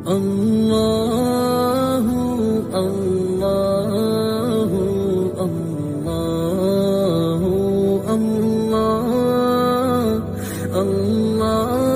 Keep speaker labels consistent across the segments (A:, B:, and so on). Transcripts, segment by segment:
A: اللہ اللہ اللہ اللہ اللہ اللہ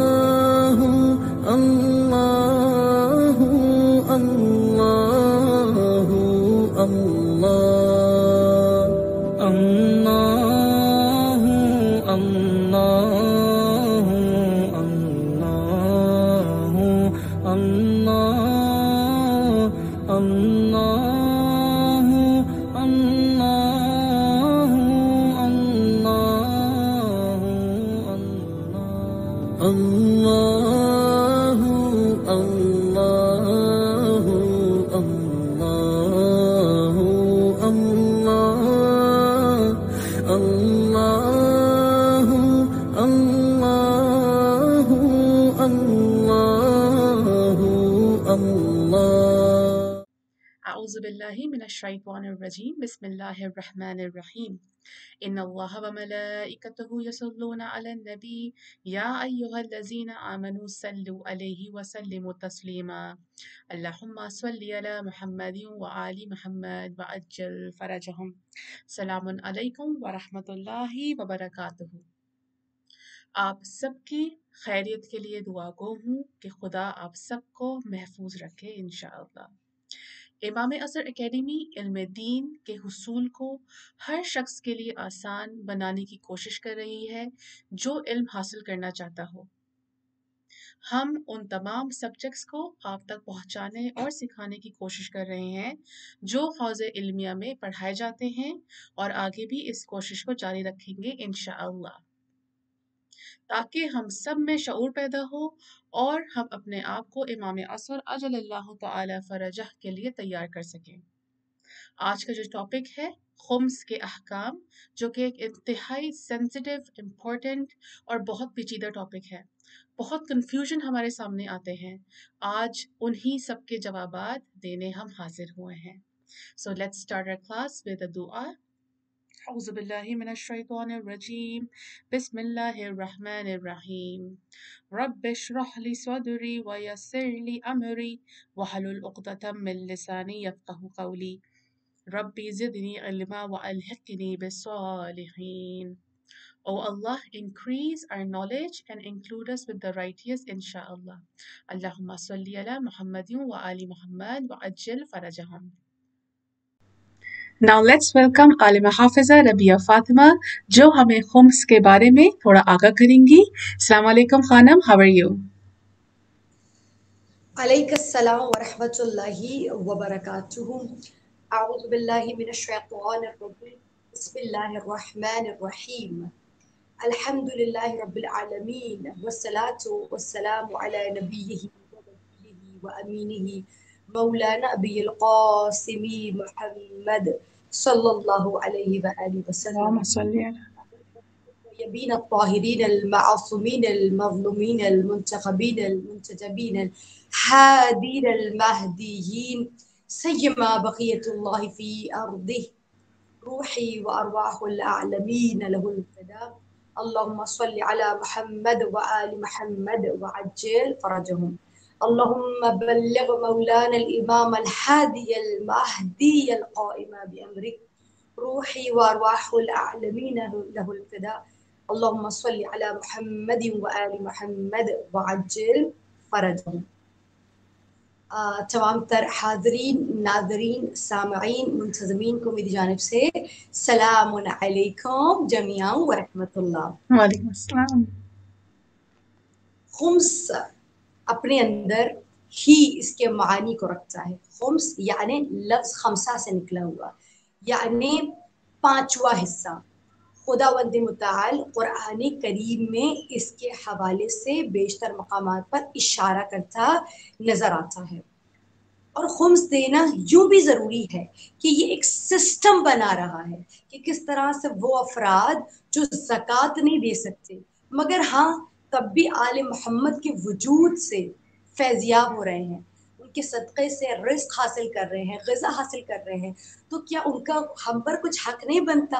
A: اللہ
B: اعوذ باللہ من الشیطان الرجیم بسم اللہ الرحمن الرحیم ان اللہ وملائکتہ یصلون علی النبی یا ایہا الذین آمنوا صلوا علیہ وسلموا تسلیما اللہم صلی علی محمد وآل محمد وعجل فرجہم۔ السلام علیکم ورحمۃ اللہ وبرکاتہ۔ آپ سب کی خیریت کے لیے دعا گو ہوں کہ خدا آپ سب کو محفوظ رکھے انشاءاللہ۔ امام اظہر اکیڈمی علم دین کے حصول کو ہر شخص کے لیے آسان بنانے کی کوشش کر رہی ہے جو علم حاصل کرنا چاہتا ہو۔ ہم ان تمام سبجیکٹس کو آپ تک پہنچانے اور سکھانے کی کوشش کر رہے ہیں جو حوزہ علمیہ میں پڑھائے جاتے ہیں، اور آگے بھی اس کوشش کو جاری رکھیں گے انشاءاللہ، تاکہ ہم سب میں شعور پیدا ہو اور ہم اپنے آپ کو امام اصغر اجل اللہ تعالی فرجہ کے لیے تیار کر سکیں۔ آج کا جو ٹاپک ہے خمس کے احکام، جو کہ ایک انتہائی سینسیٹیو، امپورٹنٹ اور بہت پیچیدہ ٹاپک ہے۔ بہت کنفیوژن ہمارے سامنے آتے ہیں، آج انہی سب کے جوابات دینے ہم حاضر ہوئے ہیں۔ So let's start our class with a dua. اعوذ باللہ من الشیطان الرجیم بسم اللہ الرحمن الرحیم رب اشرح لی صدری ویسر لی امری واحلل عقدۃ من لسانی یفقہوا قولی ربی زدنی علما والحقنی بالصالحین۔ O Allah, increase our knowledge and include us with the righteous, inshaAllah. Allahumma salli ala Muhammadin wa ali Muhammad wa ajil farajahum. Now let's welcome عالمہ حافظہ ربیہ فاطمہ جو ہمیں خمس کے بارے میں تھوڑا آگاہ کریں گی۔ السلام علیکم خانم، how are you؟
C: علیک السلام ورحمۃ اللہ وبرکاتہ۔ اعوذ باللہ من الشیطان الرجیم بسم اللہ الرحمن الرحیم الحمد للہ رب العالمین والصلاة والسلام علی نبیہ وامینہ مولانا ابی القاسم محمد صلی اللہ علیہ وآلہ وسلم الطیبین الطاہرین المعصومین المظلومین المنتخبین المنتجبین الحادین المہدیین سیما بقیت اللہ فی ارضہ روحی وارواح الاعلمین لہ الفداء اللہم صل علی محمد وآل محمد وعجل فرجہم اللہم بلغ مولانا الامام الحادی المہدی القائم بامرک روحی وارواح الاعلمین لہ الفداء اللہم صل علی محمد وآل محمد وعجل فرجہم۔ تمام تر حاضرین، ناظرین، سامعین، منتظمین کو میری جانب سے سلام علیکم جمیعا ورحمۃ اللہ۔
B: وعلیکم السلام۔
C: خمس اپنے اندر ہی اس کے معانی کو رکھتا ہے۔ خمس یعنی لفظ خمسہ سے نکلا ہوا، یعنی پانچواں حصہ۔ خداوند متعال قرآن کریم میں اس کے حوالے سے بیشتر مقامات پر اشارہ کرتا نظر آتا ہے۔ اور خمس دینا یوں بھی ضروری ہے کہ یہ ایک سسٹم بنا رہا ہے کہ کس طرح سے وہ افراد جو زکوٰۃ نہیں دے سکتے مگر ہاں تب بھی آل محمد کے وجود سے فیضیاب ہو رہے ہیں، ان کے صدقے سے رزق حاصل کر رہے ہیں، غذا حاصل کر رہے ہیں، تو کیا ان کا ہم پر کچھ حق نہیں بنتا؟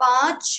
C: 5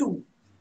C: 2।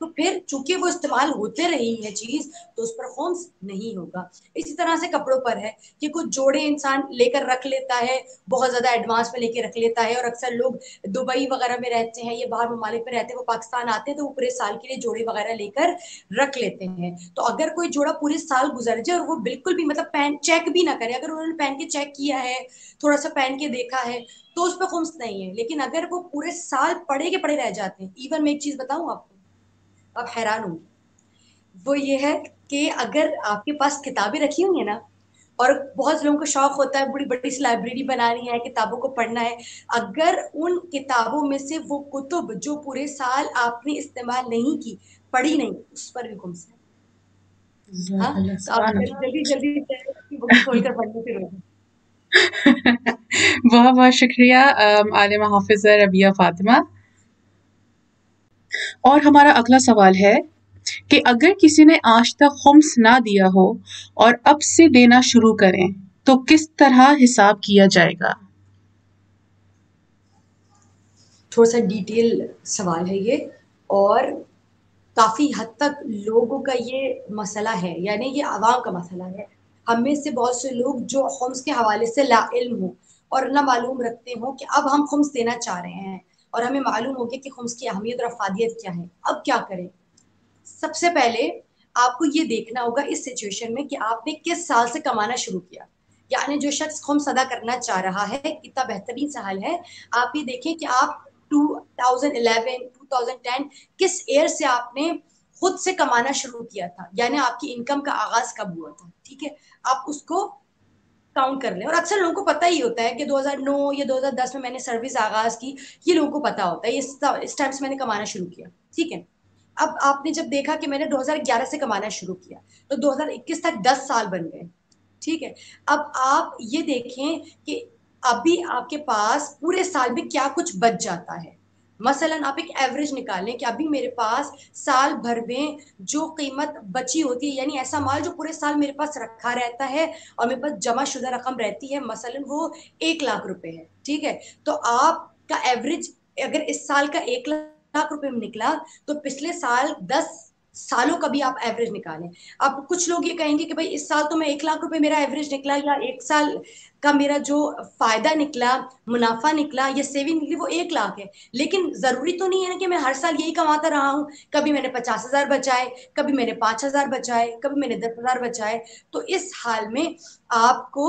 C: تو پھر چونکہ وہ استعمال ہوتے رہی ہے چیز تو اس پر خمس نہیں ہوگا. اسی طرح سے کپڑوں پر ہے کہ کچھ جوڑے انسان لے کر رکھ لیتا ہے, بہت زیادہ ایڈوانس میں لے کے رکھ لیتا ہے, اور اکثر لوگ دبئی وغیرہ میں رہتے ہیں یا باہر ممالک میں رہتے ہیں, وہ پاکستان آتے ہیں تو وہ پورے سال کے لیے جوڑے وغیرہ لے کر رکھ لیتے ہیں. تو اگر کوئی جوڑا پورے سال گزر جائے اور وہ بالکل بھی مطلب پہن چیک بھی نہ کرے, اگر انہوں نے پہن کے چیک کیا ہے, تھوڑا سا پہن کے دیکھا ہے, تو اس پہ خمس نہیں ہے. لیکن اگر وہ پورے سال پڑے کے پڑے رہ جاتے ہیں, ایون میں ایک چیز بتاؤں آپ کو, آپ حیران ہوں, وہ یہ ہے کہ اگر آپ کے پاس کتابیں رکھی ہوئی ہیں نا, اور بہت لوگوں کو شوق ہوتا ہے بڑی بڑی سی لائبریری بنانی ہے, کتابوں کو پڑھنا ہے, اگر ان کتابوں میں سے وہ کتب جو پورے سال آپ نے استعمال نہیں کی, پڑھی نہیں, اس پر بھی خمس ہے. ہاں, تو آپ جلدی جلدی بکس کھول کر پڑھنے سے روکیں.
B: بہت بہت شکریہ عالمہ حافظہ ربیہ فاطمہ. اور ہمارا اگلا سوال ہے کہ اگر کسی نے آج تک خمس نہ دیا ہو اور اب سے دینا شروع کریں تو کس طرح حساب کیا جائے گا؟
C: تھوڑا سا ڈیٹیل سوال ہے یہ, اور کافی حد تک لوگوں کا یہ مسئلہ ہے, یعنی یہ عوام کا مسئلہ ہے. ہم میں سے بہت سے لوگ جو خمس کے حوالے سے لا علم ہوں اور نہ معلوم رکھتے ہوں کہ اب ہم خمس دینا چاہ رہے ہیں, اور ہمیں معلوم ہو گیا کہ خمس کی اہمیت اور افادیت کیا ہے, اب کیا کریں. سب سے پہلے آپ کو یہ دیکھنا ہوگا اس سچویشن میں کہ آپ نے کس سال سے کمانا شروع کیا. یعنی جو شخص خمس ادا کرنا چاہ رہا ہے, کتنا بہترین سوال ہے, آپ یہ دیکھیں کہ آپ 2011 2010 کس ایئر سے آپ نے خود سے کمانا شروع کیا تھا, یعنی آپ کی انکم کا آغاز کب ہوا تھا. ٹھیک ہے, آپ اس کو کاؤنٹ کر لیں. اور اکثر لوگوں کو پتہ ہی ہوتا ہے کہ 2009 یا 2010 میں میں نے سروس آغاز کی, یہ لوگوں کو پتا ہوتا ہے, اس ٹائم سے میں نے کمانا شروع کیا. ٹھیک ہے, اب آپ نے جب دیکھا کہ میں نے 2011 سے کمانا شروع کیا تو 2021 تک 10 سال بن گئے. ٹھیک ہے, اب آپ یہ دیکھیں کہ ابھی آپ کے پاس پورے سال میں کیا کچھ بچ جاتا ہے. مثلا آپ ایک ایوریج نکالیں کہ ابھی میرے پاس سال بھر میں جو قیمت بچی ہوتی ہے, یعنی ایسا مال جو پورے سال میرے پاس رکھا رہتا ہے اور میرے پاس جمع شدہ رقم رہتی ہے, مثلا وہ 1,00,000 روپے ہے. ٹھیک ہے, تو آپ کا ایوریج اگر اس سال کا 1,00,000 روپے میں نکلا تو پچھلے سال 10 سالوں کا بھی آپ ایوریج نکالیں. اب کچھ لوگ یہ کہیں گے کہ بھائی اس سال تو میں 1,00,000 روپے میرا ایوریج نکلا, یا ایک سال کا میرا جو فائدہ نکلا, منافع نکلا, یا سیونگ نکلی وہ 1,00,000 ہے. لیکن ضروری تو نہیں ہے نا کہ میں ہر سال یہی کماتا رہا ہوں. کبھی میں نے 50,000 بچائے, کبھی میں نے 5,000 بچائے, کبھی میں نے 10,000 بچائے. تو اس حال میں آپ کو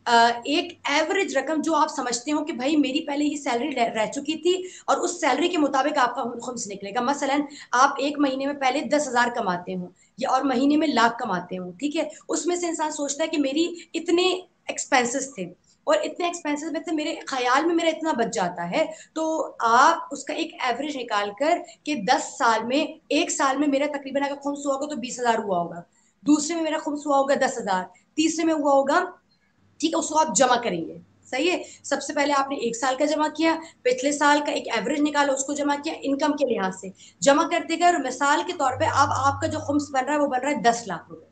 C: ایک ایوریج رقم جو آپ سمجھتے ہو کہ بھائی میری پہلے یہ سیلری رہ چکی تھی اور اس سیلری کے مطابق آپ کا خمس نکلے گا. مثلا آپ ایک مہینے میں پہلے 10,000 کماتے ہوں یا اور مہینے میں 1,00,000 کماتے ہوں. ٹھیک ہے, اس میں سے انسان سوچتا ہے کہ میری اتنے ایکسپینسز تھے اور اتنے ایکسپینسز میں سے میرے خیال میں میرا اتنا بچ جاتا ہے, تو آپ اس کا ایک ایوریج نکال کر کہ 10 سال میں, ایک سال میں میرا تقریباً اگر خمس ہوا ہوگا تو 20,000 ہوا ہوگا, دوسرے میں میرا خمس ہوا ہوگا 10,000, تیسرے میں ہوا ہوگا, ٹھیک ہے, اس کو آپ جمع کریں گے. صحیح ہے, سب سے پہلے آپ نے ایک سال کا جمع کیا, پچھلے سال کا ایک ایوریج نکالا, اس کو جمع کیا, انکم کے لحاظ سے جمع کرتے گئے, اور مثال کے طور پہ اب آپ کا جو خمس بن رہا ہے وہ بن رہا ہے 10,00,000 روپے.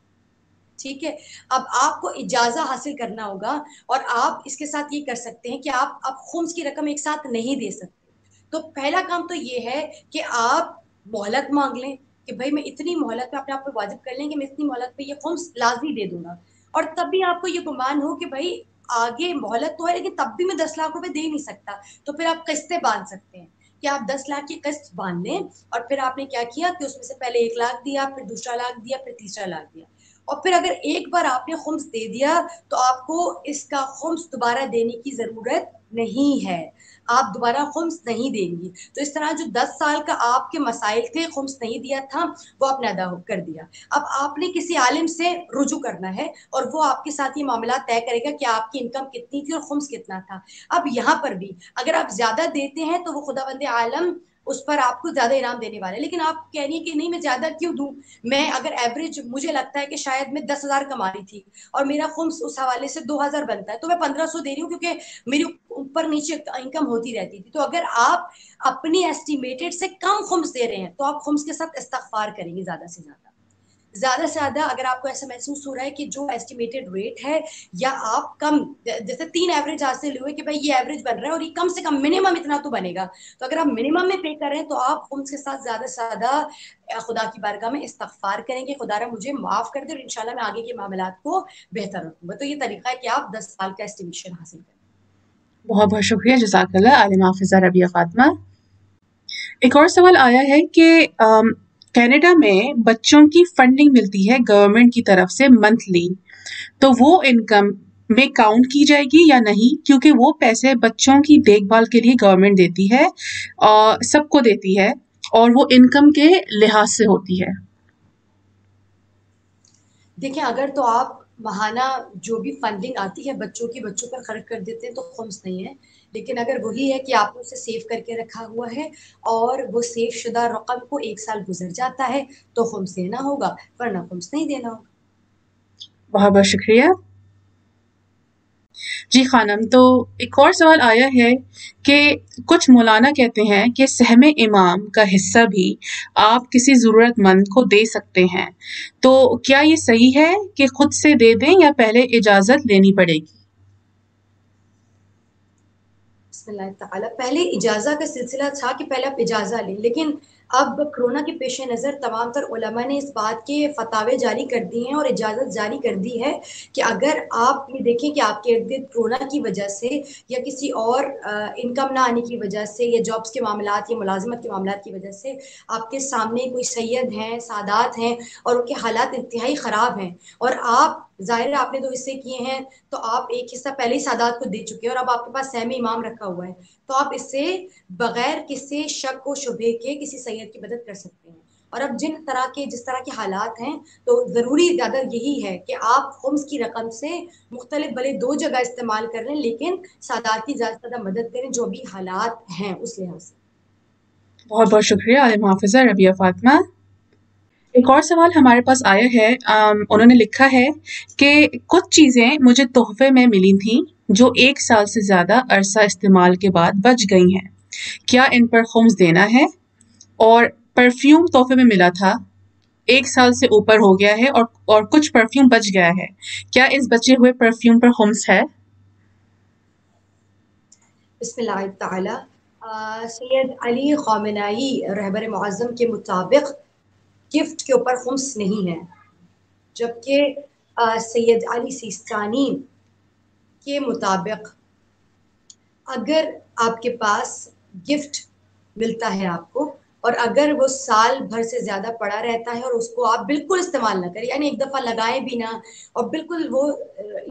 C: ٹھیک ہے, اب آپ کو اجازہ حاصل کرنا ہوگا, اور آپ اس کے ساتھ یہ کر سکتے ہیں کہ آپ اب خمس کی رقم ایک ساتھ نہیں دے سکتے. تو پہلا کام تو یہ ہے کہ آپ مہلت مانگ لیں کہ بھائی میں اتنی مہلت پہ اپنے آپ کو واجب کر لیں کہ میں اتنی مہلت پہ یہ خمس لازمی دے دوں گا. اور تب بھی آپ کو یہ گمان ہو کہ بھائی آگے مہلت تو ہے لیکن تب بھی میں 10,00,000 روپے دے ہی نہیں سکتا, تو پھر آپ قسطیں باندھ سکتے ہیں کہ آپ 10,00,000 کی قسط باندھ لیں, اور پھر آپ نے کیا کیا کہ اس میں سے پہلے 1,00,000 دیا, پھر دوسرا 1,00,000 دیا, پھر تیسرا 1,00,000 دیا, اور پھر اگر ایک بار آپ نے خمس دے دیا تو آپ کو اس کا خمس دوبارہ دینے کی ضرورت نہیں ہے, آپ دوبارہ خمس نہیں دیں گی. تو اس طرح جو 10 سال کا آپ کے مسائل تھے, خمس نہیں دیا تھا, وہ آپ نے ادا کر دیا. اب آپ نے کسی عالم سے رجوع کرنا ہے اور وہ آپ کے ساتھ یہ معاملات طے کرے گا کہ آپ کی انکم کتنی تھی اور خمس کتنا تھا. اب یہاں پر بھی اگر آپ زیادہ دیتے ہیں تو وہ خداوند عالم اس پر آپ کو زیادہ انعام دینے والے, لیکن آپ کہہ رہی ہیں کہ نہیں میں زیادہ کیوں دوں, میں اگر ایوریج مجھے لگتا ہے کہ شاید میں 10,000 کما رہی تھی اور میرا خمس اس حوالے سے 2,000 بنتا ہے, تو میں 1,500 دے رہی ہوں کیونکہ میری اوپر نیچے انکم ہوتی رہتی تھی. تو اگر آپ اپنی ایسٹیمیٹڈ سے کم خمس دے رہے ہیں تو آپ خمس کے ساتھ استغفار کریں گے زیادہ سے زیادہ. زیادہ سے زیادہ اگر آپ کو ایسا محسوس ہو رہا ہے کہ جو ایسٹیمیٹڈ ریٹ ہے یا آپ کم جیسے 3 ایوریج حاصل ہوئے کہ بھائی یہ ایوریج بن رہا ہے اور یہ کم سے کم منیمم اتنا تو بنے گا، تو اگر آپ منیمم میں پے کر رہے ہیں تو آپ خمس کے ساتھ زیادہ سے زیادہ خدا کی بارگاہ میں استغفار کریں کہ خدا را مجھے معاف کر دے اور انشاءاللہ میں آگے کے معاملات کو بہتر رکھوں گا. تو یہ طریقہ ہے کہ آپ 10 سال کا ایسٹیمیشن حاصل کریں.
B: بہت بہت شکریہ، جزاک اللہ عالم حافظہ ربیہ فاطمہ. ایک اور سوال آیا ہے کہ کینیڈا میں بچوں کی فنڈنگ ملتی ہے گورنمنٹ کی طرف سے منتھلی، تو وہ انکم میں کاؤنٹ کی جائے گی یا نہیں؟ کیونکہ وہ پیسے بچوں کی دیکھ بھال کے لیے گورنمنٹ دیتی ہے، سب کو دیتی ہے، اور وہ انکم کے لحاظ سے ہوتی ہے.
C: دیکھیں اگر تو آپ ماہانہ جو بھی فنڈنگ آتی ہے بچوں کی بچوں پر خرچ کر دیتے ہیں تو خمس نہیں ہے، لیکن اگر وہی ہے کہ آپ نے اسے سیو کر کے رکھا ہوا ہے اور وہ سیو شدہ رقم کو 1 سال گزر جاتا ہے تو خمس دینا ہوگا، ورنہ خمس نہیں دینا ہوگا.
B: بہت بہت شکریہ. جی خانم، تو ایک اور سوال آیا ہے کہ کچھ مولانا کہتے ہیں کہ سہم امام کا حصہ بھی آپ کسی ضرورت مند کو دے سکتے ہیں، تو کیا یہ صحیح ہے کہ خود سے دے دیں یا پہلے اجازت لینی پڑے گی؟
C: بسم اللہ تعالیٰ، پہلے اجازہ کا سلسلہ تھا کہ پہلے آپ اجازہ لیں، لیکن اب کرونا کے پیش نظر تمام تر علماء نے اس بات کے فتاوے جاری کر دی ہیں اور اجازت جاری کر دی ہے کہ اگر آپ یہ دیکھیں کہ آپ کے ارد گرد کرونا کی وجہ سے یا کسی اور انکم نہ آنے کی وجہ سے یا جابس کے معاملات یا ملازمت کے معاملات کی وجہ سے آپ کے سامنے کوئی سید ہیں، سادات ہیں اور ان کے حالات انتہائی خراب ہیں، اور آپ ظاہر ہے آپ نے 2 حصے کیے ہیں تو آپ ایک حصہ پہلے ہی سادات کو دے چکے ہیں اور اب آپ کے پاس سہم امام رکھا ہوا ہے، تو آپ اس سے بغیر کسی شک و شبہے کے کسی سید کی مدد کر سکتے ہیں. اور اب جس طرح کے حالات ہیں تو ضروری زیادہ یہی ہے کہ آپ خمس کی رقم سے مختلف بھلے 2 جگہ استعمال کر لیں لیکن سادات کی زیادہ سے زیادہ مدد کریں جو بھی حالات ہیں اس لحاظ سے.
B: بہت بہت شکریہ عالم حافظہ ربیہ فاطمہ. ایک اور سوال ہمارے پاس آیا ہے، انہوں نے لکھا ہے کہ کچھ چیزیں مجھے تحفے میں ملی تھیں جو 1 سال سے زیادہ عرصہ استعمال کے بعد بچ گئی ہیں، کیا ان پر خمس دینا ہے؟ اور پرفیوم تحفے میں ملا تھا، 1 سال سے اوپر ہو گیا ہے اور کچھ پرفیوم بچ گیا ہے، کیا اس بچے ہوئے پرفیوم پر خمس ہے؟
C: بسم اللہ تعالی. سید علی خامنائی رہبر معظم کے مطابق گفٹ کے اوپر خمس نہیں ہے، جبکہ سید علی سیستانی کے مطابق اگر آپ کے پاس گفٹ ملتا ہے آپ کو اور اگر وہ سال بھر سے زیادہ پڑا رہتا ہے اور اس کو آپ بالکل استعمال نہ کریں، یعنی ایک دفعہ لگائیں بھی نہ اور بالکل وہ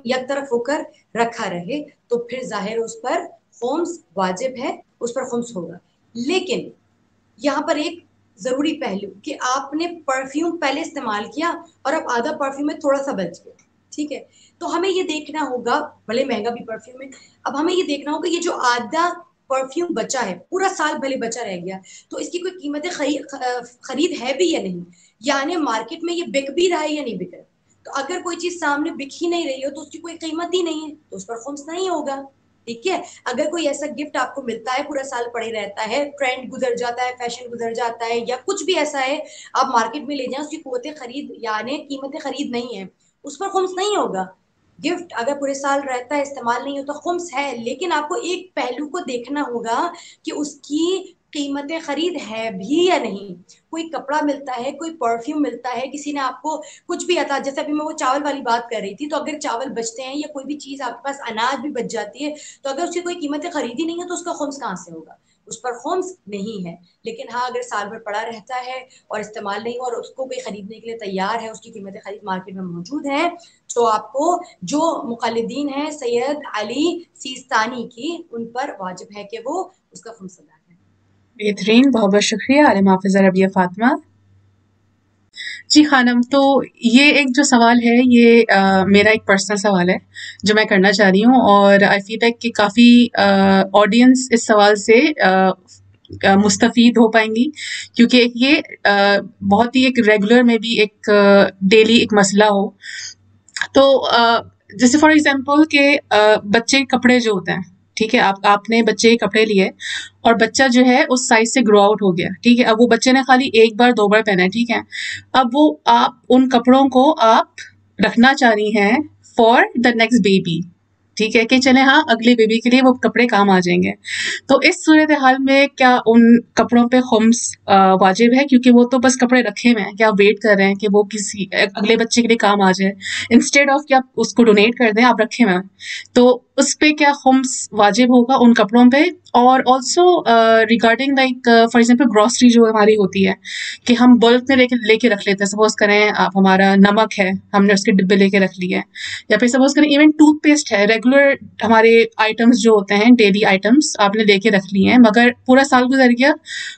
C: یک طرف ہو کر رکھا رہے، تو پھر ظاہر اس پر خمس واجب ہے، اس پر خمس ہوگا. لیکن یہاں پر ایک ضروری پہلو کہ آپ نے پرفیوم پہلے استعمال کیا اور اب آدھا پرفیوم میں تھوڑا سا بچ گیا، ٹھیک ہے، تو ہمیں یہ دیکھنا ہوگا، بھلے مہنگا بھی پرفیوم ہے، اب ہمیں یہ دیکھنا ہوگا یہ جو آدھا پرفیوم بچا ہے پورا سال بھلے بچا رہ گیا تو اس کی کوئی قیمت خرید ہے بھی یا نہیں، یعنی مارکیٹ میں یہ بک بھی رہا ہے یا نہیں بک رہا. تو اگر کوئی چیز سامنے بک ہی نہیں رہی ہو تو اس کی کوئی قیمت ہی نہیں ہے تو اس پر خمس نہیں ہوگا. ٹھیک ہے، اگر کوئی ایسا گفٹ آپ کو ملتا ہے پورا سال پڑے رہتا ہے، ٹرینڈ گزر جاتا ہے، فیشن گزر جاتا ہے، یا کچھ بھی ایسا ہے آپ مارکیٹ میں لے جائیں اس کی قوت خرید یعنی قیمت خرید نہیں ہے، اس پر خمس نہیں ہوگا. گفٹ اگر پورے سال رہتا ہے استعمال نہیں ہوتا خمس ہے، لیکن آپ کو ایک پہلو کو دیکھنا ہوگا کہ اس کی قیمت خرید ہے بھی یا نہیں. کوئی کپڑا ملتا ہے، کوئی پرفیوم ملتا ہے، کسی نے آپ کو کچھ بھی عطا، جیسے ابھی میں وہ چاول والی بات کر رہی تھی، تو اگر چاول بچتے ہیں یا کوئی بھی چیز آپ کے پاس اناج بھی بچ جاتی ہے تو اگر اس کی کوئی قیمت خرید ہی نہیں ہے تو اس کا خمس کہاں سے ہوگا، اس پر خمس نہیں ہے. لیکن ہاں اگر سال بھر پڑا رہتا ہے اور استعمال نہیں ہو اور اس کو کوئی خریدنے کے لیے تیار ہے، اس کی قیمت خرید مارکیٹ میں موجود ہے، تو آپ کو جو مقلدین ہیں سید علی سیستانی کی ان پر واجب ہے کہ وہ اس کا خمس ادا کریں.
B: بہترین، بہت بہت شکریہ عالم حافظہ ربیہ فاطمہ. جی خانم، تو یہ ایک جو سوال ہے یہ میرا ایک پرسنل سوال ہے جو میں کرنا چاہ رہی ہوں، اور آئی فیل لائک کہ کافی آڈینس اس سوال سے مستفید ہو پائیں گی، کیونکہ یہ بہت ہی ایک ریگولر میں بھی ایک ڈیلی ایک مسئلہ ہو. تو جیسے فار ایگزامپل کہ بچے کے کپڑے جو ہوتے ہیں ٹھیک ہے, آپ نے بچے کے کپڑے لیے اور بچہ جو ہے اس سائز سے گرو آؤٹ ہو گیا, ٹھیک ہے, اب وہ بچے نے خالی 1 بار 2 بار پہنا ہے, ٹھیک ہے, اب وہ آپ ان کپڑوں کو آپ رکھنا چاہ رہی ہیں فار دا نیکسٹ بیبی, ٹھیک ہے, کہ چلیں ہاں اگلے بیبی کے لیے وہ کپڑے کام آ جائیں گے. تو اس صورتحال میں کیا ان کپڑوں پہ خمس واجب ہے, کیونکہ وہ تو بس کپڑے رکھے ہوئے ہیں, کہ آپ ویٹ کر رہے ہیں کہ وہ کسی اگلے بچے کے لیے کام آ جائے, انسٹیڈ آف کہ آپ اس کو ڈونیٹ کر دیں, آپ رکھے ہوئے ہیں, تو اس پہ کیا خمس واجب ہوگا ان کپڑوں پہ؟ اور also regarding like for example grocery جو ہماری ہوتی ہے کہ ہم بلک میں لے کے رکھ لیتے ہیں, سپوز کریں آپ ہمارا نمک ہے, ہم نے اس کے ڈبے لے کے رکھ لیے, یا پھر سپوز کریں ایون ٹوتھ پیسٹ ہے, ریگولر ہمارے آئٹمس جو ہوتے ہیں ڈیلی آئٹمس آپ نے لے کے رکھ لیے ہیں, مگر پورا سال گزر گیا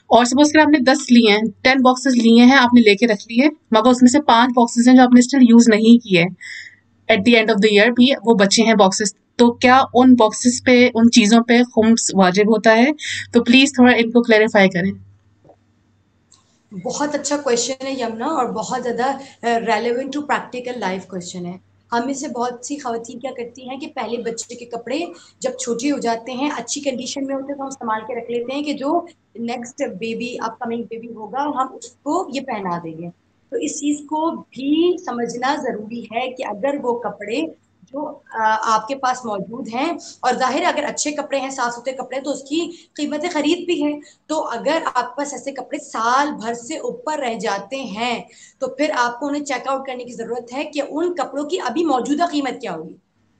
B: اور سپوز کریں آپ نے 10 لیے ہیں, 10 باکسز لیے ہیں آپ نے لے کے رکھ لیے, مگر اس میں سے 5 باکسز ہیں جو آپ نے اسٹل یوز نہیں کیے, at the end of the year بھی وہ بچے ہیں باکسز, تو کیا ان باکسز پہ ان چیزوں پہ خمس واجب ہوتا ہے؟ تو پلیز تھوڑا ان کو کلیریفائی کریں.
C: بہت اچھا کویشچن ہے یمنا, اور بہت زیادہ relevant to practical life question ہے. ہم میں سے بہت سی خواتین کیا کرتی ہیں کہ پہلے بچے کے کپڑے جب چھوٹے ہو جاتے ہیں, اچھی کنڈیشن میں ہوتے ہیں, تو ہم استعمال کے رکھ لیتے ہیں کہ جو نیکسٹ بیبی اپ کمنگ بیبی ہوگا ہم اس کو یہ پہنا دیں گے. تو اس چیز کو بھی سمجھنا ضروری ہے کہ اگر وہ کپڑے جو آپ کے پاس موجود ہیں, اور ظاہر اگر اچھے کپڑے ہیں, صاف ستھرے کپڑے, تو اس کی قیمت خرید بھی ہے. تو اگر آپ کے پاس ایسے کپڑے سال بھر سے اوپر رہ جاتے ہیں تو پھر آپ کو انہیں چیک آؤٹ کرنے کی ضرورت ہے کہ ان کپڑوں کی ابھی موجودہ قیمت کیا ہوگی,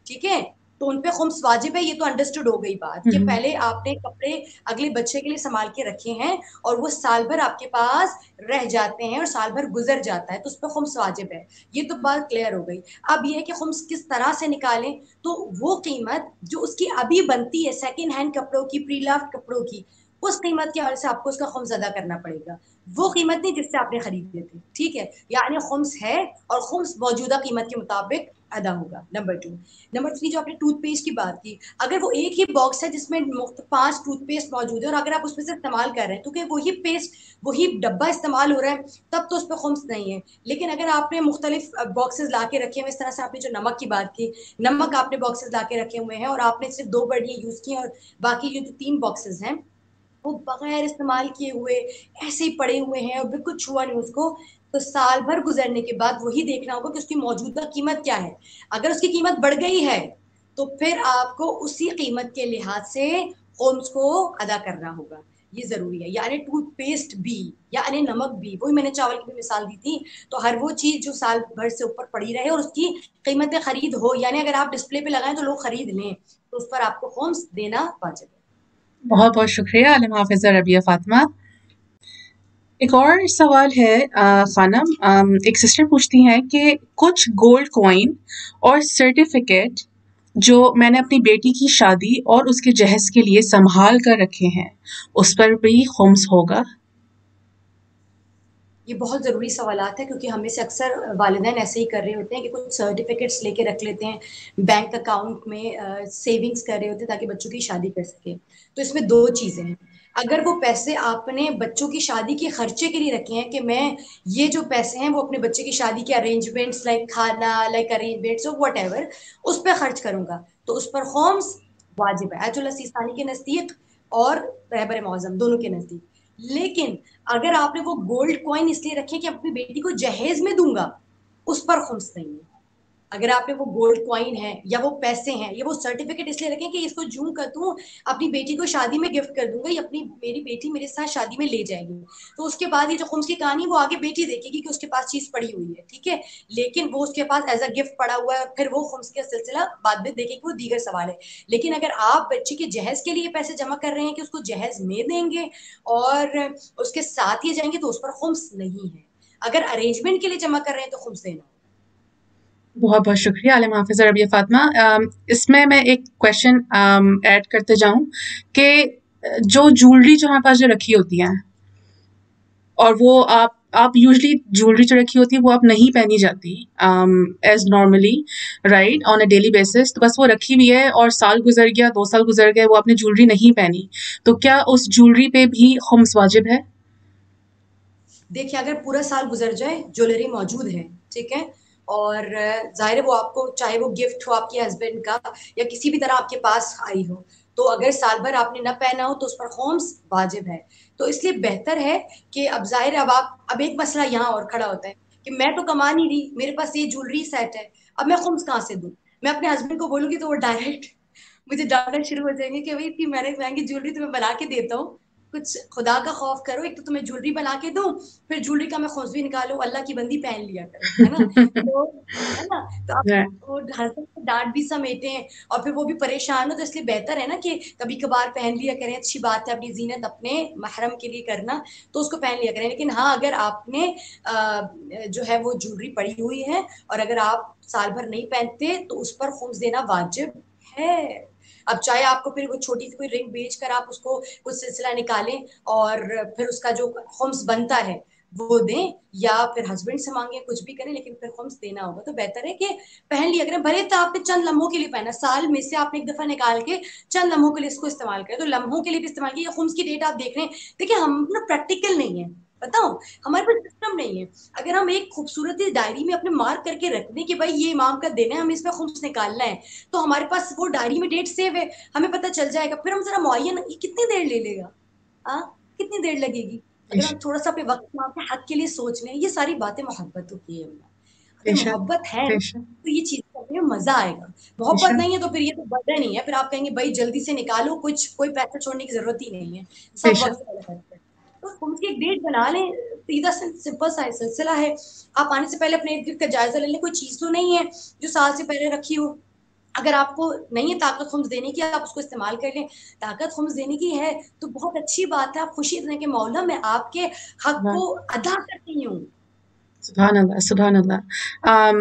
C: ٹھیک ہے. تو ان پہ خمس واجب ہے, یہ تو انڈرسٹوڈ ہو گئی بات کہ پہلے آپ نے کپڑے اگلے بچے کے لیے سنبھال کے رکھے ہیں اور وہ سال بھر آپ کے پاس رہ جاتے ہیں اور سال بھر گزر جاتا ہے, تو اس پہ خمس واجب ہے. یہ تو بات کلیئر ہو گئی. اب یہ ہے کہ خمس کس طرح سے نکالیں, تو وہ قیمت جو اس کی ابھی بنتی ہے سیکنڈ ہینڈ کپڑوں کی, پری لافٹ کپڑوں کی, اس قیمت کے حوالے سے آپ کو اس کا خمس ادا کرنا پڑے گا. وہ قیمت نہیں جس سے آپ نے خریدے تھے, ٹھیک ہے, یعنی خمس ہے اور خمس موجودہ قیمت کے مطابق ادا ہوگا. نمبر 2. نمبر 3, جو آپ نے ٹوتھ پیسٹ کی بات کی, اگر وہ ایک ہی باکس ہے جس میں 5 ٹوتھ پیسٹ موجود ہے اور اگر آپ اس میں سے استعمال کر رہے ہیں, کیونکہ وہی پیسٹ وہی ڈبہ استعمال ہو رہا ہے, تب تو اس پہ خمس نہیں ہے. لیکن اگر آپ نے مختلف باکسز لا کے رکھے ہوئے, اس طرح سے آپ نے جو نمک کی بات کی, نمک آپ نے باکسز لا کے رکھے ہوئے ہیں اور آپ نے صرف 2 بڑیاں یوز کی اور باقی جو 3 باکسز ہیں وہ بغیر استعمال کیے ہوئے ایسے ہی پڑے ہوئے ہیں اور بالکل چھوا نہیں اس کو, تو سال بھر گزرنے کے بعد وہی دیکھنا ہوگا کہ اس کی موجودہ قیمت کیا ہے. اگر اس کی قیمت بڑھ گئی ہے تو پھر آپ کو اسی قیمت کے لحاظ سے خمس کو ادا کرنا ہوگا, یہ ضروری ہے. یعنی ٹوتھ پیسٹ بھی, یعنی نمک بھی, وہی میں نے چاول کی بھی مثال دی تھی. تو ہر وہ چیز جو سال بھر سے اوپر پڑی رہے اور اس کی قیمت خرید ہو, یعنی اگر آپ ڈسپلے پہ لگائیں تو لوگ خرید لیں, تو اس پر آپ کو خمس دینا واجب ہے.
B: بہت بہت شکریہ عالم حافظہ ربیہ فاطمہ. ایک اور سوال ہے خانم, ایک سسٹر پوچھتی ہیں کہ کچھ گولڈ کوائن اور سرٹیفکیٹ جو میں نے اپنی بیٹی کی شادی اور اس کے جہیز کے لیے سنبھال کر رکھے ہیں, اس پر بھی خمس ہوگا؟
C: یہ بہت ضروری سوالات ہیں, کیونکہ ہمیں سے اکثر والدین ایسے ہی کر رہے ہوتے ہیں کہ کچھ سرٹیفکیٹس لے کے رکھ لیتے ہیں, بینک اکاؤنٹ میں سیونگز کر رہے ہوتے ہیں تاکہ بچوں کی شادی کر سکیں. تو اس میں 2 چیزیں ہیں. اگر وہ پیسے آپ نے بچوں کی شادی کے خرچے کے لیے رکھے ہیں کہ میں یہ جو پیسے ہیں وہ اپنے بچے کی شادی کے ارینجمنٹس لائک کھانا, لائک ارینجمنٹس واٹ ایور, اس پہ خرچ کروں گا, تو اس پر خمس واجب ہے ایت اللہ سیستانی کے نزدیک اور رہبر معظم دونوں کے نزدیک. لیکن اگر آپ نے وہ گولڈ کوائن اس لیے رکھے کہ اپنی بیٹی کو جہیز میں دوں گا, اس پر خمس نہیں ہے. اگر آپ نے وہ گولڈ کوائن ہے یا وہ پیسے ہیں یا وہ سرٹیفکیٹ اس لیے رکھیں کہ اس کو جوں کر دوں اپنی بیٹی کو شادی میں گفٹ کر دوں گا, یا اپنی میری بیٹی میرے ساتھ شادی میں لے جائے گی, تو اس کے بعد یہ جو خمس کی کہانی وہ آگے بیٹی دیکھے گی کہ اس کے پاس چیز پڑی ہوئی ہے, ٹھیک ہے, لیکن وہ اس کے پاس ایز اے گفٹ پڑا ہوا ہے, پھر وہ خمس کا سلسلہ بعد میں دیکھے گی, وہ دیگر سوال ہے. لیکن اگر آپ بچے کے جہیز کے لیے پیسے جمع کر رہے ہیں کہ اس کو جہیز میں دیں گے اور اس کے ساتھ ہی جائیں گے, تو اس پر خمس نہیں ہے. اگر ارینجمنٹ کے لیے جمع کر رہے ہیں تو خمس دینا.
B: بہت بہت شکریہ عالم حافظہ ربیہ فاطمہ. اس میں ایک کویشچن ایڈ کرتے جاؤں کہ جو جولری جو ہمارے پاس جو رکھی ہوتی ہیں اور وہ آپ یوزلی جولری جو رکھی ہوتی ہے وہ آپ نہیں پہنی جاتی as normally write on a daily basis, تو بس وہ رکھی ہوئی ہے اور سال گزر گیا, 2 سال گزر گئے, وہ آپ نے جولری نہیں پہنی, تو کیا اس جولری پہ بھی خمس واجب ہے؟
C: دیکھیں اگر پورا سال گزر جائے, جویلری موجود ہے, ٹھیک ہے, اور ظاہر ہے وہ آپ کو چاہے وہ گفٹ ہو آپ کے ہسبینڈ کا یا کسی بھی طرح آپ کے پاس آئی ہو, تو اگر سال بھر آپ نے نہ پہنا ہو تو اس پر خمس واجب ہے. تو اس لیے بہتر ہے کہ اب ظاہر ہے اب ایک مسئلہ یہاں اور کھڑا ہوتا ہے کہ میں تو کما نہیں رہی, میرے پاس یہ جولری سیٹ ہے, اب میں خمس کہاں سے دوں؟ میں اپنے ہسبینڈ کو بولوں گی تو وہ ڈائریکٹ مجھے ڈانٹنا شروع ہو جائیں گے کہ بھائی اتنی مہنگی جولری تمہیں بنا کے دیتا ہوں, کچھ خدا کا خوف کرو, ایک تو تمہیں جولری بنا کے دوں, پھر جولری کا میں خمس بھی نکالوں, اللہ کی بندی پہن لیا کرو, ہے نا. تو ہے نا, تو آپ وہ ہسبینڈ کو ڈانٹ بھی سمیٹے ہیں اور پھر وہ بھی پریشان ہو, تو اس لیے بہتر ہے نا کہ کبھی کبھار پہن لیا کریں. اچھی بات ہے اپنی زینت اپنے محرم کے لیے کرنا, تو اس کو پہن لیا کریں. لیکن ہاں اگر آپ نے جو ہے وہ جولری پڑی ہوئی ہے اور اگر آپ سال بھر نہیں پہنتے تو اس پر خمس دینا واجب ہے. اب چاہے آپ کو پھر وہ چھوٹی سی کوئی رنگ بیچ کر آپ اس کو کچھ سلسلہ نکالیں اور پھر اس کا جو خمس بنتا ہے وہ دیں, یا پھر ہسبینڈ سے مانگیں, کچھ بھی کریں, لیکن پھر خمس دینا ہوگا. تو بہتر ہے کہ پہن لیا کریں. بھلے تو آپ نے چند لمحوں کے لیے پہنا, سال میں سے آپ نے ایک دفعہ نکال کے چند لمحوں کے لیے اس کو استعمال کریں, تو لمحوں کے لیے بھی استعمال کیے. خمس کی ڈیٹ آپ دیکھ رہے ہیں, دیکھیں ہم نا پریکٹیکل نہیں ہے, بتاؤ ہمارے پاس سسٹم نہیں ہے. اگر ہم ایک خوبصورت ڈائری میں اپنے مارک کر کے رکھ دیں کہ بھائی یہ امام کا دن ہے, ہمیں اس میں خمس نکالنا ہے, تو ہمارے پاس وہ ڈائری میں ڈیٹ سیو ہے, ہمیں پتہ چل جائے گا. پھر ہم ذرا معین یہ کتنی دیر لے لے گا, کتنی دیر لگے گی, اگر ہم تھوڑا سا اپنے وقت میں اپنے حق کے لیے سوچ لیں. یہ ساری باتیں محبت ہوتی ہے. اگر محبت ہے تو یہ چیز کرنے میں مزہ آئے گا. محبت نہیں ہے تو پھر یہ تو برڈن نہیں ہے, پھر آپ کہیں گے بھائی جلدی سے نکالو, کوئی پیسہ چھوڑنے کی ضرورت ہی نہیں ہے, سب وقت ہے. تو خمس کی ایک ڈیٹ بنا لیں, سیدھا سمپل سا سلسلہ ہے. آپ آنے سے پہلے اپنے ارد گرد کا جائزہ لے لیں, کوئی چیز تو نہیں ہے جو سال سے پہلے رکھی ہو. اگر آپ کو نہیں ہے طاقت خمس دینے کی, آپ اس کو استعمال کر لیں. طاقت خمس دینے کی ہے تو بہت اچھی بات ہے, آپ خوشی دیں کہ مولا میں آپ کے حق کو ادا کرتی ہوں.
B: سبحان اللہ, سبحان اللہ.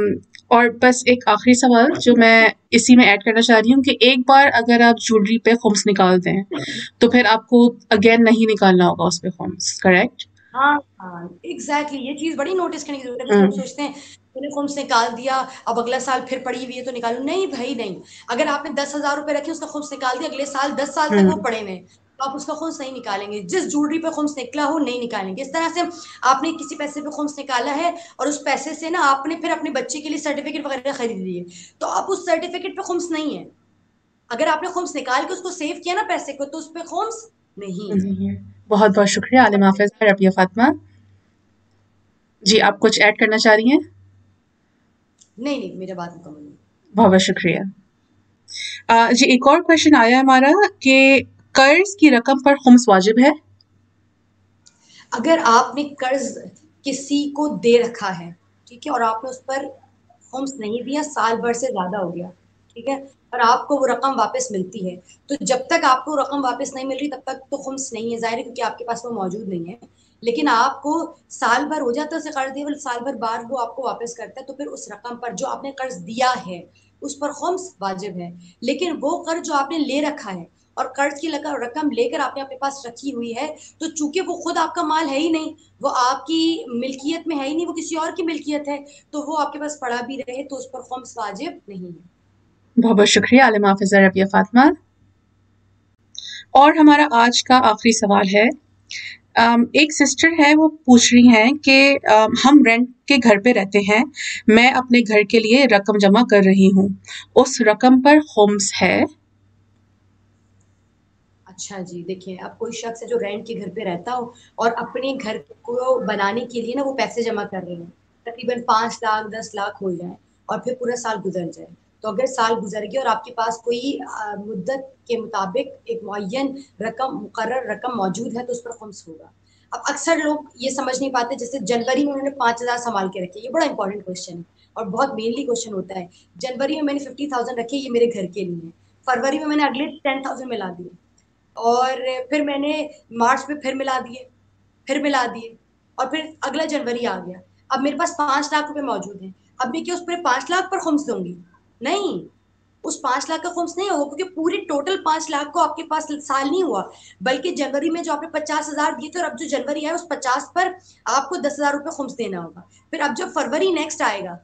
B: اور بس ایک آخری سوال جو میں اسی میں ایڈ کرنا چاہ رہی ہوں کہ ایک بار اگر آپ جولری پہ خمس نکال دیں تو پھر آپ کو اگین نہیں نکالنا ہوگا اس پہ خمس, کریکٹ؟
C: ہاں ایگزیکٹلی, یہ چیز بڑی نوٹس کرنے کی ضرورت ہے. کچھ لوگ سوچتے ہیں میں نے خمس نکال دیا, اب اگلا سال پھر پڑی ہوئی ہے تو نکالوں. نہیں بھائی نہیں, اگر آپ نے 10,000 روپے رکھے, اس کا خمس نکال دیا, اگلے سال 10 سال تک وہ پڑے ہوئے, تو آپ اس کا خمس نہیں نکالیں گے. جس جولری پہ خمس نکلا ہو نہیں نکالیں گے. اس طرح سے آپ نے کسی پیسے پہ خمس نکالا ہے اور اس پیسے سے نا آپ نے پھر اپنے بچے کے لیے سرٹیفکیٹ وغیرہ خرید لیے, تو اب اس سرٹیفکیٹ پہ خمس نہیں ہے. اگر آپ نے خمس نکال کے اس کو سیو کیا نا پیسے کو, تو اس پہ خمس نہیں ہے.
B: بہت بہت شکریہ عالم حافظہ ربیہ فاطمہ جی. آپ کچھ ایڈ کرنا چاہ رہی ہیں؟
C: نہیں, میرا بات مکمل ہے.
B: بہت بہت شکریہ. جی ایک اور کویشچن آیا ہمارا کہ قرض کی رقم پر خمس واجب ہے؟
C: اگر آپ نے قرض کسی کو دے رکھا ہے, ٹھیک ہے, اور آپ نے اس پر خمس نہیں دیا, سال بھر سے زیادہ ہو گیا, ٹھیک ہے, اور آپ کو وہ رقم واپس ملتی ہے, تو جب تک آپ کو رقم واپس نہیں مل رہی تب تک تو خمس نہیں ہے, ظاہر ہے, کیونکہ آپ کے پاس وہ موجود نہیں ہے. لیکن آپ کو سال بھر ہو جاتا ہے اسے قرض دیا, سال بھر بعد وہ آپ کو واپس کرتا ہے, تو پھر اس رقم پر جو آپ نے قرض دیا ہے اس پر خمس واجب ہے. لیکن وہ قرض جو آپ نے لے رکھا ہے اور قرض کی رقم لے کر آپ نے اپنے پاس رکھی ہوئی ہے, تو چونکہ وہ خود آپ کا مال ہے ہی نہیں, وہ آپ کی ملکیت میں ہے ہی نہیں, وہ کسی اور کی ملکیت ہے, تو وہ آپ کے پاس پڑا بھی رہے تو اس پر خمس واجب نہیں ہے.
B: بہت بہت شکریہ عالم حافظہ ربیہ فاطمہ. اور ہمارا آج کا آخری سوال ہے, ایک سسٹر ہے, وہ پوچھ رہی ہیں کہ ہم رینٹ کے گھر پہ رہتے ہیں, میں اپنے گھر کے لیے رقم جمع کر رہی ہوں, اس رقم پر خمس ہے؟
C: اچھا جی, دیکھیں اب کوئی شخص ہے جو رینٹ کے گھر پہ رہتا ہو اور اپنے گھر کو بنانے کے لیے نا وہ پیسے جمع کر رہے ہیں, تقریباً 5 لاکھ 10 لاکھ ہو جائیں اور پھر پورا سال گزر جائے, تو اگر سال گزر گیا اور آپ کے پاس کوئی مدت کے مطابق ایک معین رقم, مقرر رقم موجود ہے, تو اس پر خمس ہوگا. اب اکثر لوگ یہ سمجھ نہیں پاتے, جیسے جنوری میں انہوں نے 5,000 سنبھال کے رکھے, یہ بڑا امپورٹنٹ کوشچن ہے اور بہت مینلی کوشچن ہوتا ہے. جنوری میں نے 50,000 رکھے, یہ میرے گھر کے لیے, فروری میں نے اگلے 10,000 ملا دیے, اور پھر میں نے مارچ میں پھر ملا دیے, اور پھر اگلا جنوری آ گیا, اب میرے پاس 5 لاکھ روپے موجود ہیں, اب میں کیا اس پورے 5 لاکھ پر خمس دوں گی؟ نہیں, اس 5 لاکھ کا خمس نہیں ہوگا, کیونکہ پوری ٹوٹل 5 لاکھ کو آپ کے پاس سال نہیں ہوا, بلکہ جنوری میں جو آپ نے 50,000 دیے تھے, اور اب جو جنوری ہے اس 50 پر آپ کو 10,000 روپے خمس دینا ہوگا. پھر اب جب فروری نیکسٹ آئے گا,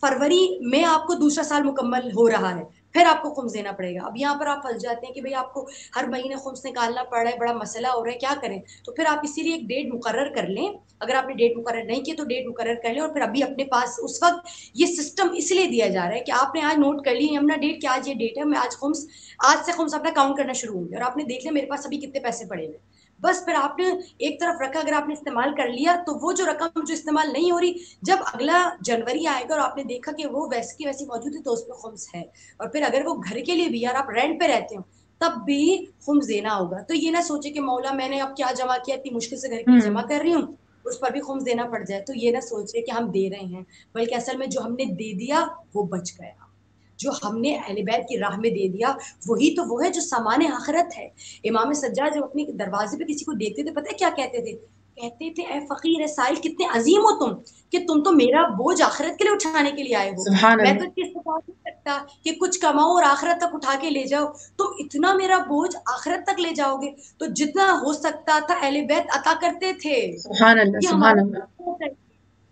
C: فروری میں آپ کو دوسرا سال مکمل ہو رہا ہے, پھر آپ کو خمس دینا پڑے گا. اب یہاں پر آپ پھنس جاتے ہیں کہ بھئی آپ کو ہر مہینے خمس نکالنا پڑ رہا ہے, بڑا مسئلہ ہو رہا ہے, کیا کریں؟ تو پھر آپ اسی لیے ایک ڈیٹ مقرر کر لیں. اگر آپ نے ڈیٹ مقرر نہیں کی تو ڈیٹ مقرر کر لیں, اور پھر ابھی اپنے پاس اس وقت یہ سسٹم اس لیے دیا جا رہا ہے کہ آپ نے آج نوٹ کر لی یمنا ڈیٹ کہ آج یہ ڈیٹ ہے, میں آج سے خمس اپنا کاؤنٹ کرنا شروع ہوں گے, اور آپ نے دیکھ لیا میرے پاس ابھی کتنے پیسے پڑے ہوئے. بس پھر آپ نے ایک طرف رکھا, اگر آپ نے استعمال کر لیا تو وہ جو رقم جو استعمال نہیں ہو رھی, جب اگلا جنوری آئے گا اور آپ نے دیکھا کہ وہ ویسی کی ویسی موجود ہے تو اس پہ خمس ہے. اور پھر اگر وہ گھر کے لیے بھی یار آپ رینٹ پہ رہتے ہو تب بھی خمس دینا ہوگا. تو یہ نہ سوچے کہ مولا میں نے اب کیا جمع کیا, اتنی مشکل سے گھر کے لیے جمع کر رہی ہوں, اس پر بھی خمس دینا پڑ جائے. تو یہ نہ سوچے کہ ہم دے رہے ہیں, بلکہ اصل میں جو ہم نے دے دیا وہ بچ گیا, جو ہم نے اہل بیت کی راہ میں دے دیا وہی تو وہ ہے جو سامان آخرت ہے. امام سجاد جب اپنے دروازے پہ کسی کو دیکھتے تھے, پتہ ہے کیا کہتے تھے؟ کہتے تھے اے فقیر اے سائل کتنے عظیم ہو تم, کہ تم تو میرا بوجھ آخرت کے لیے اٹھانے کے لیے آئے ہو. میں تو اس بات نہیں سکتا کہ کچھ کماؤ اور آخرت تک اٹھا کے لے جاؤ, تم اتنا میرا بوجھ آخرت تک لے جاؤ گے. تو جتنا ہو سکتا تھا اہل بیت عطا کرتے تھے.
B: سبحان اللہ,
C: یہ
B: سبحان
C: ہمارا
B: اللہ.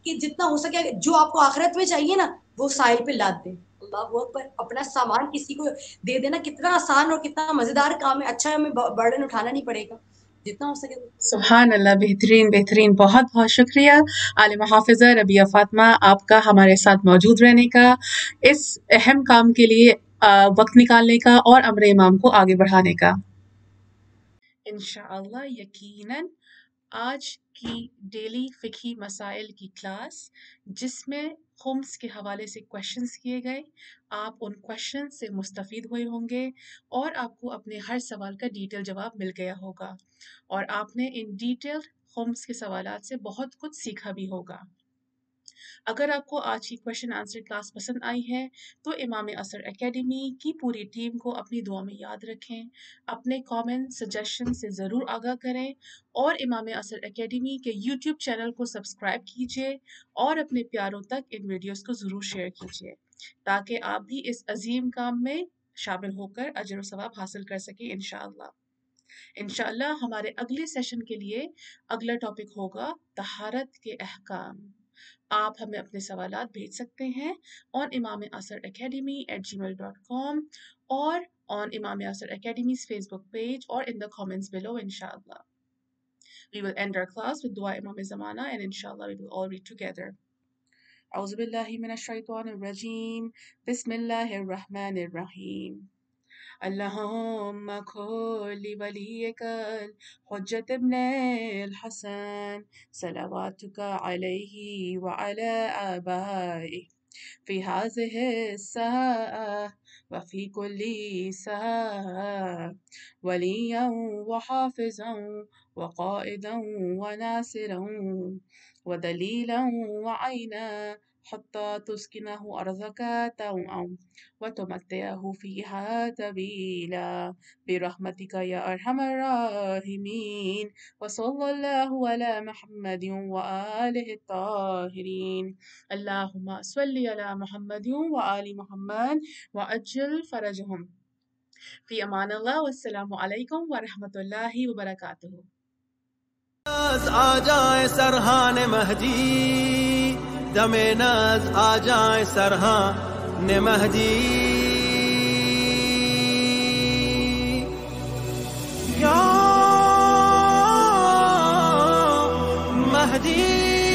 C: کہ جتنا ہو سکے جو آپ کو آخرت میں چاہیے نا وہ سائل پہ لاد دیں. اللہ اکبر, اپنا سامان کسی کو دے دینا کتنا آسان اور کتنا مزیدار کام ہے. اچھا ہمیں برڈن اٹھانا نہیں پڑے گا, جتنا ہو سکے.
B: سبحان اللہ, بہترین بہترین, بہت بہت شکریہ عالمہ حافظہ ربیہ فاطمہ آپ کا ہمارے ساتھ موجود رہنے کا, اس اہم کام کے لیے وقت نکالنے کا اور امر امام کو آگے بڑھانے کا. انشاءاللہ یقیناً آج کی ڈیلی فقہی مسائل کی کلاس جس میں خمس کے حوالے سے کویشچنز کیے گئے, آپ ان کویشچن سے مستفید ہوئے ہوں گے اور آپ کو اپنے ہر سوال کا ڈیٹیل جواب مل گیا ہوگا, اور آپ نے ان ڈیٹیل خمس کے سوالات سے بہت کچھ سیکھا بھی ہوگا. اگر آپ کو آج کی کویشچن آنسر کلاس پسند آئی ہے تو امام اثر اکیڈمی کی پوری ٹیم کو اپنی دعا میں یاد رکھیں, اپنے کامنٹ سجیشن سے ضرور آگاہ کریں, اور امام اثر اکیڈمی کے یوٹیوب چینل کو سبسکرائب کیجیے اور اپنے پیاروں تک ان ویڈیوز کو ضرور شیئر کیجیے تاکہ آپ بھی اس عظیم کام میں شامل ہو کر اجر و ثواب حاصل کر سکیں انشاءاللہ. ہمارے اگلے سیشن کے لیے اگلا ٹاپک ہوگا طہارت کے احکام. آپ ہمیں اپنے سوالات بھیج سکتے ہیں on imamasarakademy@gmail.com اور on Imam Asar Academy's Facebook page or in the comments below, inshallah. We will end our class with Dua Imam Zamana and inshallah we will all read together. أعوذ بالله من الشيطان الرجيم. بسم الله الرحمن الرحيم. اللهم كن لوليك الحجة ابن الحسن صلواتك عليه وعلى آبائه في هذه الساعة وفي كل ساعة وليا وحافظا وقائدا وناصرا ودليلا وعينا حتى تسكنه أرضك طوعا وتمتعه فيها طويلا برحمتك يا أرحم الراحمين. وصلى الله على محمد وآله الطاهرين. اللهم صل على محمد وآل محمد وأجل فرجهم. في أمان الله والسلام عليكم ورحمة الله وبركاته.
D: آ جائے سرحان مہدی, دم ناز آ جائے سرحان مہدی, یا مہدی